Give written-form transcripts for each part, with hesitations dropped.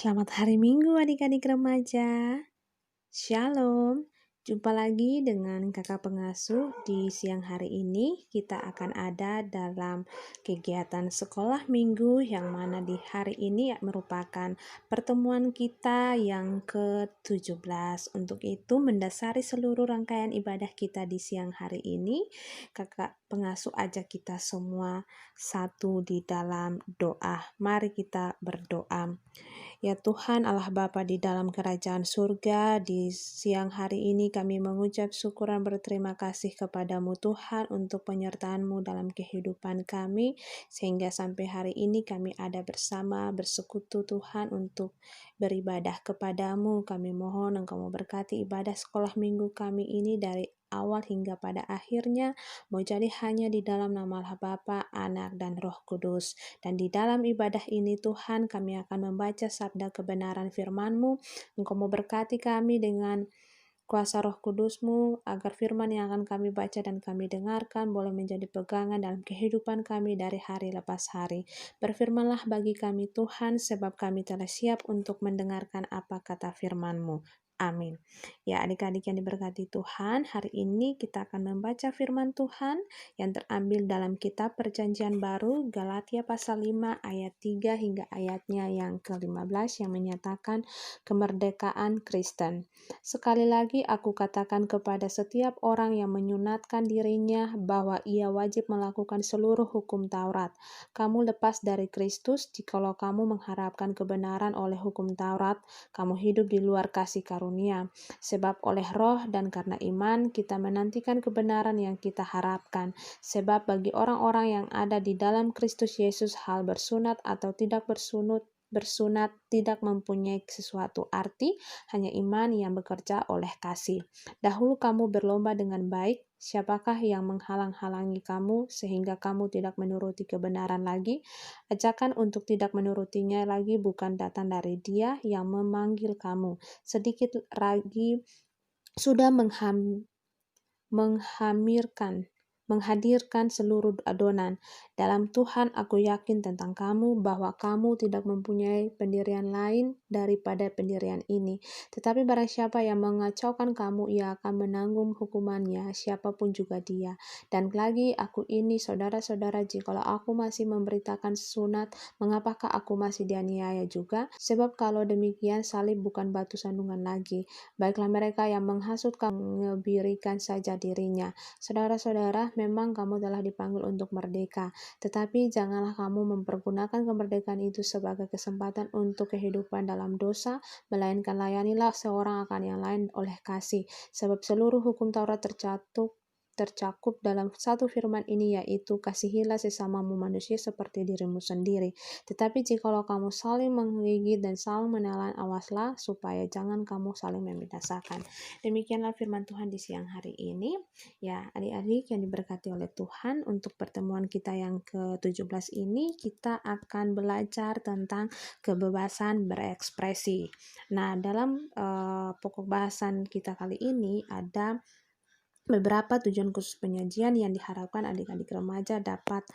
Selamat hari Minggu adik-adik remaja. Shalom. Jumpa lagi dengan kakak pengasuh. Di siang hari ini kita akan ada dalam kegiatan sekolah minggu yang mana di hari ini merupakan pertemuan kita yang ke-17. Untuk itu mendasari seluruh rangkaian ibadah kita di siang hari ini, kakak pengasuh ajak kita semua satu di dalam doa. Mari kita berdoa. Ya Tuhan Allah Bapa di dalam kerajaan surga, di siang hari ini kami mengucap syukur dan berterima kasih kepadamu Tuhan untuk penyertaan-Mu dalam kehidupan kami, sehingga sampai hari ini kami ada bersama bersekutu Tuhan untuk beribadah kepadamu. Kami mohon Engkau memberkati ibadah sekolah minggu kami ini dari awal hingga pada akhirnya, mau jadi hanya di dalam nama Allah Bapa, Anak, dan Roh Kudus. Dan di dalam ibadah ini Tuhan kami akan membaca sabda kebenaran firman-Mu. Engkau mau berkati kami dengan kuasa Roh Kudus-Mu agar firman yang akan kami baca dan kami dengarkan boleh menjadi pegangan dalam kehidupan kami dari hari lepas hari. Berfirmanlah bagi kami Tuhan, sebab kami telah siap untuk mendengarkan apa kata firman-Mu. Amin. Ya adik-adik yang diberkati Tuhan, hari ini kita akan membaca firman Tuhan yang terambil dalam kitab Perjanjian Baru Galatia pasal 5 ayat 3 hingga ayatnya yang ke-15 yang menyatakan kemerdekaan Kristen. Sekali lagi aku katakan kepada setiap orang yang menyunatkan dirinya bahwa ia wajib melakukan seluruh hukum Taurat. Kamu lepas dari Kristus jikalau kamu mengharapkan kebenaran oleh hukum Taurat, kamu hidup di luar kasih karunia. Sebab oleh roh dan karena iman kita menantikan kebenaran yang kita harapkan. Sebab bagi orang-orang yang ada di dalam Kristus Yesus hal bersunat atau tidak bersunat tidak mempunyai sesuatu arti, hanya iman yang bekerja oleh kasih. Dahulu kamu berlomba dengan baik, siapakah yang menghalang-halangi kamu sehingga kamu tidak menuruti kebenaran lagi? Ajakan untuk tidak menurutinya lagi bukan datang dari Dia yang memanggil kamu. Sedikit lagi sudah menghadirkan seluruh adonan. Dalam Tuhan aku yakin tentang kamu bahwa kamu tidak mempunyai pendirian lain daripada pendirian ini. Tetapi barang siapa yang mengacaukan kamu, ia akan menanggung hukumannya, siapapun juga dia. Dan lagi aku ini, saudara-saudara, jikalau aku masih memberitakan sunat, mengapakah aku masih dianiaya juga? Sebab kalau demikian salib bukan batu sandungan lagi. Baiklah mereka yang menghasut kamu mengebirikan saja dirinya. Saudara-saudara, memang kamu telah dipanggil untuk merdeka, tetapi janganlah kamu mempergunakan kemerdekaan itu sebagai kesempatan untuk kehidupan dalam dosa, melainkan layanilah seorang akan yang lain oleh kasih, sebab seluruh hukum Taurat tercakup dalam satu firman ini, yaitu kasihilah sesamamu manusia seperti dirimu sendiri. Tetapi jikalau kamu saling menggigit dan saling menelan, awaslah supaya jangan kamu saling membinasakan. Demikianlah firman Tuhan di siang hari ini. Ya adik-adik yang diberkati oleh Tuhan, untuk pertemuan kita yang ke-17 ini kita akan belajar tentang kebebasan berekspresi. Nah dalam pokok bahasan kita kali ini ada beberapa tujuan khusus penyajian yang diharapkan adik-adik remaja dapat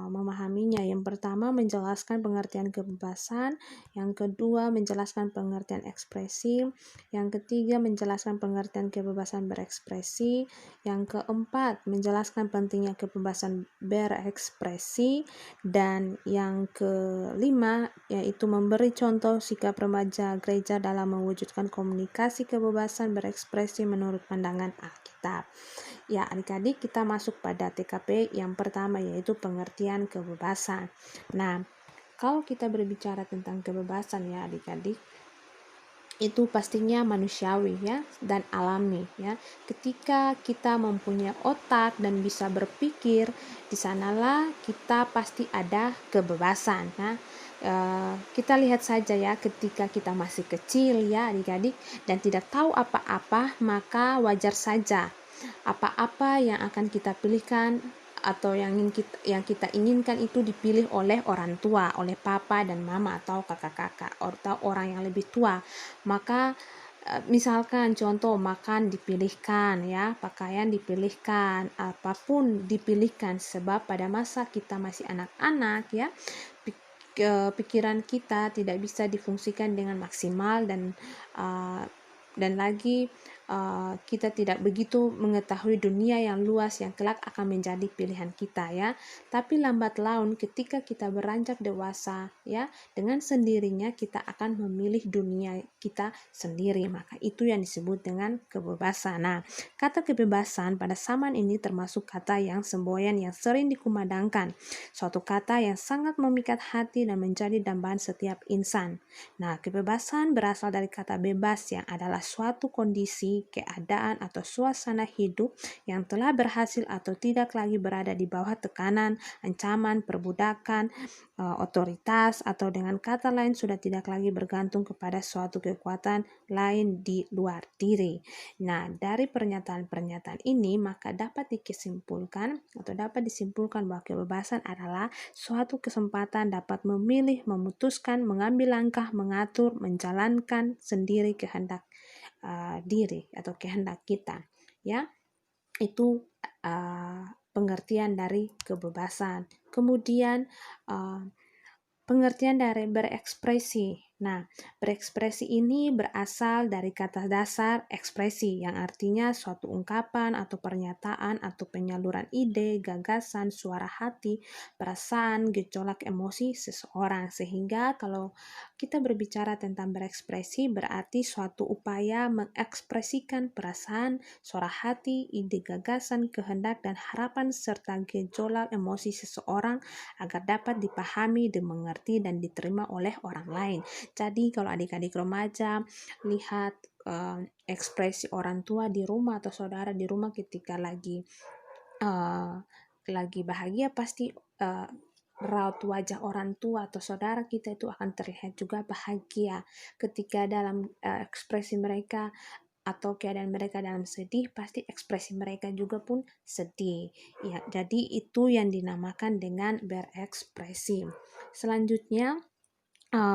memahaminya. Yang pertama, menjelaskan pengertian kebebasan. Yang kedua, menjelaskan pengertian ekspresi. Yang ketiga, menjelaskan pengertian kebebasan berekspresi. Yang keempat, menjelaskan pentingnya kebebasan berekspresi. Dan yang kelima, yaitu memberi contoh sikap remaja gereja dalam mewujudkan komunikasi kebebasan berekspresi menurut pandangan Alkitab. Ya adik-adik, kita masuk pada TKP yang pertama, yaitu pengertian kebebasan. Nah, kalau kita berbicara tentang kebebasan ya adik-adik, itu pastinya manusiawi ya dan alami ya. Ketika kita mempunyai otak dan bisa berpikir, di sanalah kita pasti ada kebebasan ya. Kita lihat saja ya, ketika kita masih kecil ya adik-adik dan tidak tahu apa-apa, maka wajar saja apa-apa yang akan kita pilihkan atau yang kita inginkan itu dipilih oleh orang tua, oleh papa dan mama atau kakak-kakak atau orang yang lebih tua. Maka misalkan contoh makan dipilihkan ya, pakaian dipilihkan, apapun dipilihkan, sebab pada masa kita masih anak-anak ya, pikiran kita tidak bisa difungsikan dengan maksimal, dan lagi kita tidak begitu mengetahui dunia yang luas yang kelak akan menjadi pilihan kita, ya. Tapi lambat laun ketika kita beranjak dewasa, ya, dengan sendirinya kita akan memilih dunia kita sendiri. Maka itu yang disebut dengan kebebasan. Nah, kata kebebasan pada zaman ini termasuk kata yang semboyan yang sering dikumandangkan, suatu kata yang sangat memikat hati dan menjadi dambaan setiap insan. Nah, kebebasan berasal dari kata bebas yang adalah suatu kondisi, keadaan, atau suasana hidup yang telah berhasil atau tidak lagi berada di bawah tekanan, ancaman, perbudakan, otoritas, atau dengan kata lain sudah tidak lagi bergantung kepada suatu kekuatan lain di luar diri. Nah, dari pernyataan-pernyataan ini maka dapat disimpulkan bahwa kebebasan adalah suatu kesempatan dapat memilih, memutuskan, mengambil langkah, mengatur, menjalankan sendiri kehendak diri atau kehendak kita, ya. Itu pengertian dari kebebasan. Kemudian pengertian dari berekspresi. Nah, berekspresi ini berasal dari kata dasar ekspresi yang artinya suatu ungkapan atau pernyataan atau penyaluran ide, gagasan, suara hati, perasaan, gejolak emosi seseorang. Sehingga kalau kita berbicara tentang berekspresi berarti suatu upaya mengekspresikan perasaan, suara hati, ide, gagasan, kehendak, dan harapan serta gejolak emosi seseorang agar dapat dipahami, dimengerti, dan diterima oleh orang lain. Jadi kalau adik-adik remaja lihat ekspresi orang tua di rumah atau saudara di rumah ketika lagi bahagia, pasti raut wajah orang tua atau saudara kita itu akan terlihat juga bahagia. Ketika dalam ekspresi mereka atau keadaan mereka dalam sedih, pasti ekspresi mereka juga pun sedih. Ya, jadi itu yang dinamakan dengan berekspresi. Selanjutnya,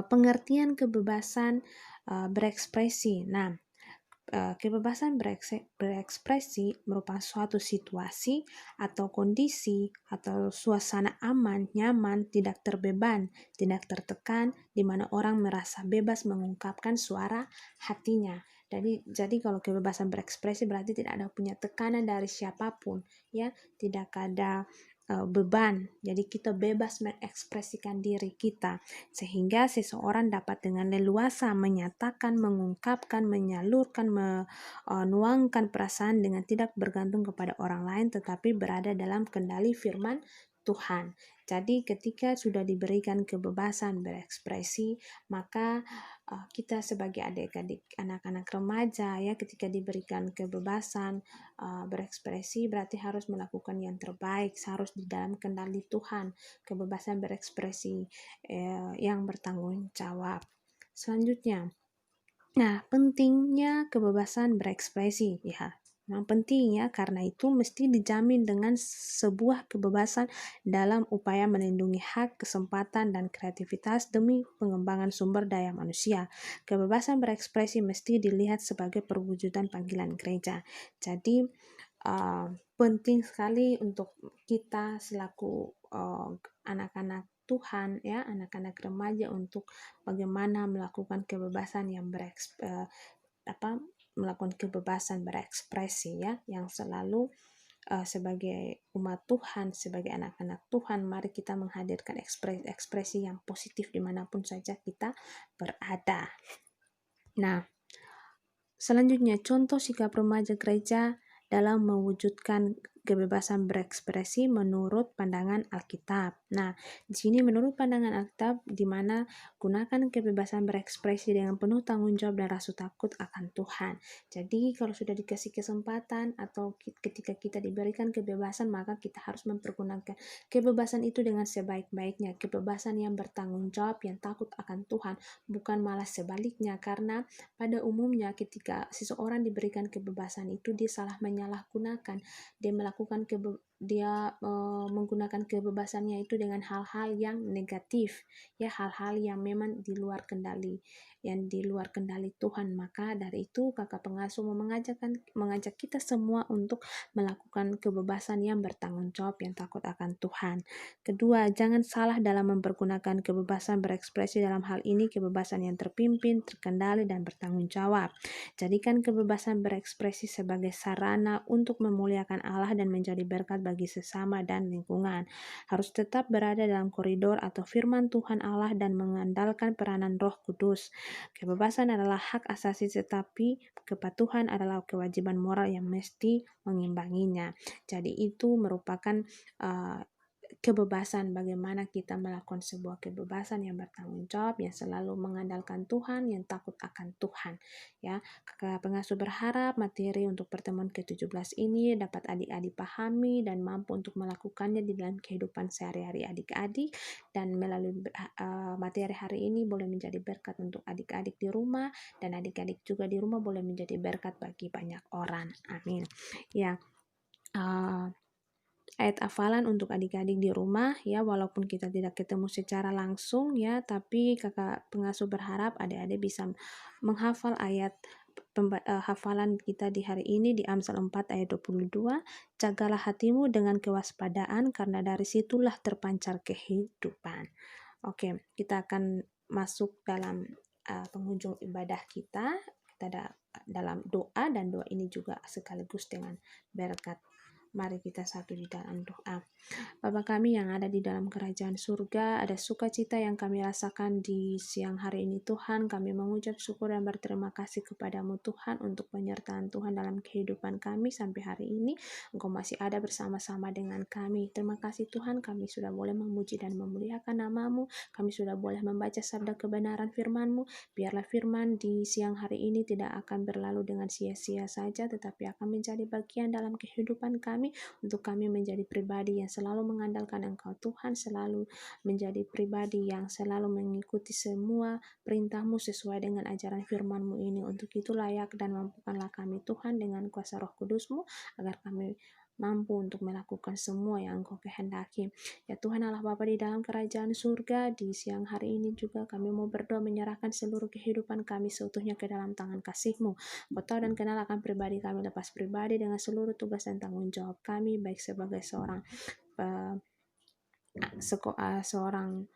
pengertian kebebasan berekspresi. Nah, kebebasan berekspresi merupakan suatu situasi atau kondisi atau suasana aman, nyaman, tidak terbeban, tidak tertekan, di mana orang merasa bebas mengungkapkan suara hatinya. Jadi kalau kebebasan berekspresi berarti tidak ada punya tekanan dari siapapun, ya, tidak ada beban. Jadi kita bebas mengekspresikan diri kita sehingga seseorang dapat dengan leluasa menyatakan, mengungkapkan, menyalurkan, menuangkan perasaan dengan tidak bergantung kepada orang lain tetapi berada dalam kendali firman Tuhan. Jadi ketika sudah diberikan kebebasan berekspresi, maka kita sebagai adik-adik anak-anak remaja, ya, ketika diberikan kebebasan berekspresi berarti harus melakukan yang terbaik, harus di dalam kendali Tuhan. Kebebasan berekspresi yang bertanggung jawab. Selanjutnya, nah, pentingnya kebebasan berekspresi, ya. Memang penting, ya, karena itu mesti dijamin dengan sebuah kebebasan dalam upaya melindungi hak, kesempatan, dan kreativitas demi pengembangan sumber daya manusia. Kebebasan berekspresi mesti dilihat sebagai perwujudan panggilan gereja. Jadi, penting sekali untuk kita selaku anak-anak Tuhan, ya, anak-anak remaja untuk bagaimana melakukan kebebasan yang melakukan kebebasan berekspresi, ya, yang selalu sebagai umat Tuhan, sebagai anak-anak Tuhan, mari kita menghadirkan ekspresi yang positif dimanapun saja kita berada. Nah, selanjutnya contoh sikap remaja gereja dalam mewujudkan kebebasan berekspresi menurut pandangan Alkitab. Nah, di sini menurut pandangan Alkitab, di mana gunakan kebebasan berekspresi dengan penuh tanggung jawab dan rasa takut akan Tuhan. Jadi, kalau sudah dikasih kesempatan atau ketika kita diberikan kebebasan, maka kita harus mempergunakan kebebasan itu dengan sebaik-baiknya. Kebebasan yang bertanggung jawab, yang takut akan Tuhan, bukan malah sebaliknya. Karena pada umumnya ketika seseorang diberikan kebebasan itu, dia salah menyalahgunakan. Dia melakukan menggunakan kebebasannya itu dengan hal-hal yang negatif, ya, hal-hal yang memang di luar kendali, yang di luar kendali Tuhan. Maka dari itu kakak pengasuh mau mengajak kita semua untuk melakukan kebebasan yang bertanggung jawab, yang takut akan Tuhan. Kedua, jangan salah dalam mempergunakan kebebasan berekspresi. Dalam hal ini kebebasan yang terpimpin, terkendali, dan bertanggung jawab. Jadikan kebebasan berekspresi sebagai sarana untuk memuliakan Allah dan menjadi berkat bagi sesama dan lingkungan. Harus tetap berada dalam koridor atau firman Tuhan Allah dan mengandalkan peranan Roh Kudus. Kebebasan adalah hak asasi, tetapi kepatuhan adalah kewajiban moral yang mesti mengimbanginya. Jadi itu merupakan kebebasan, bagaimana kita melakukan sebuah kebebasan yang bertanggung jawab, yang selalu mengandalkan Tuhan, yang takut akan Tuhan. Ya, kakak pengasuh berharap materi untuk pertemuan ke-17 ini dapat adik-adik pahami dan mampu untuk melakukannya di dalam kehidupan sehari-hari adik-adik, dan melalui materi hari ini boleh menjadi berkat untuk adik-adik di rumah, dan adik-adik juga di rumah boleh menjadi berkat bagi banyak orang. Amin. Ya, ayat hafalan untuk adik-adik di rumah, ya, walaupun kita tidak ketemu secara langsung, ya, tapi kakak pengasuh berharap adik-adik bisa menghafal ayat hafalan kita di hari ini di Amsal 4 ayat 22. Jagalah hatimu dengan kewaspadaan, karena dari situlah terpancar kehidupan. Oke, kita akan masuk dalam penghujung ibadah kita dalam doa, dan doa ini juga sekaligus dengan berkat. Mari kita satu di dalam doa. Bapa kami yang ada di dalam kerajaan surga, ada sukacita yang kami rasakan di siang hari ini Tuhan. Kami mengucap syukur dan berterima kasih kepadamu Tuhan untuk penyertaan Tuhan dalam kehidupan kami sampai hari ini. Engkau masih ada bersama-sama dengan kami. Terima kasih Tuhan, kami sudah boleh memuji dan memuliakan namamu. Kami sudah boleh membaca sabda kebenaran firman-Mu. Biarlah firman di siang hari ini tidak akan berlalu dengan sia-sia saja, tetapi akan menjadi bagian dalam kehidupan kami, untuk kami menjadi pribadi yang selalu mengandalkan Engkau Tuhan, selalu menjadi pribadi yang selalu mengikuti semua perintah-Mu sesuai dengan ajaran firman-Mu ini. Untuk itu layak dan mampukanlah kami Tuhan dengan kuasa Roh Kudus-Mu, agar kami mampu untuk melakukan semua yang Engkau kehendaki. Ya Tuhan Allah Bapa di dalam kerajaan surga, di siang hari ini juga kami mau berdoa menyerahkan seluruh kehidupan kami seutuhnya ke dalam tangan kasih-Mu. Kau tahu dan kenal akan pribadi kami lepas pribadi dengan seluruh tugas dan tanggung jawab kami, baik sebagai seorang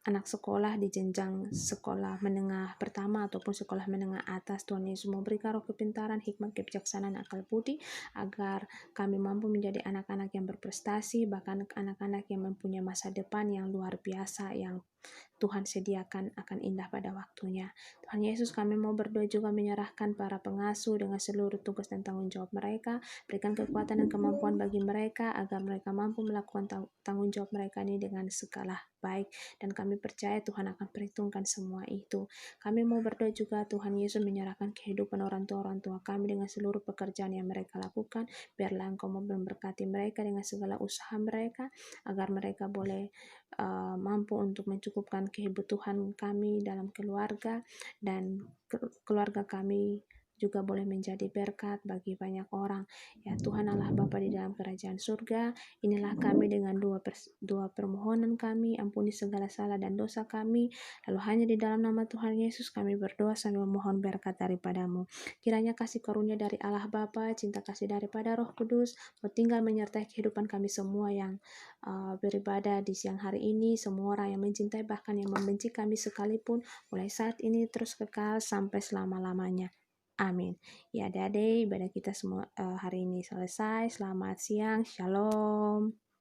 anak sekolah di jenjang sekolah menengah pertama ataupun sekolah menengah atas. Tuhan Yesus mau berikan roh kepintaran, hikmat, kebijaksanaan, akal budi, agar kami mampu menjadi anak-anak yang berprestasi, bahkan anak-anak yang mempunyai masa depan yang luar biasa, yang Tuhan sediakan akan indah pada waktunya. Tuhan Yesus, kami mau berdoa juga menyerahkan para pengasuh dengan seluruh tugas dan tanggung jawab mereka. Berikan kekuatan dan kemampuan bagi mereka, agar mereka mampu melakukan tanggung jawab mereka ini dengan segala baik. Dan kami percaya Tuhan akan perhitungkan semua itu. Kami mau berdoa juga Tuhan Yesus menyerahkan kehidupan orang tua kami dengan seluruh pekerjaan yang mereka lakukan. Biarlah Engkau memberkati mereka dengan segala usaha mereka, agar mereka boleh mampu untuk mencukupkan kebutuhan kami dalam keluarga, dan keluarga kami juga boleh menjadi berkat bagi banyak orang. Ya Tuhan Allah Bapa di dalam kerajaan surga, inilah kami dengan dua permohonan kami, ampuni segala salah dan dosa kami. Lalu hanya di dalam nama Tuhan Yesus kami berdoa sambil memohon berkat daripadamu. Kiranya kasih karunia dari Allah Bapa, cinta kasih daripada Roh Kudus tinggal menyertai kehidupan kami semua yang beribadah di siang hari ini, semua orang yang mencintai bahkan yang membenci kami sekalipun, mulai saat ini terus kekal sampai selama-lamanya. Amin. Ya adik-adik, ibadah kita semua hari ini selesai. Selamat siang, shalom.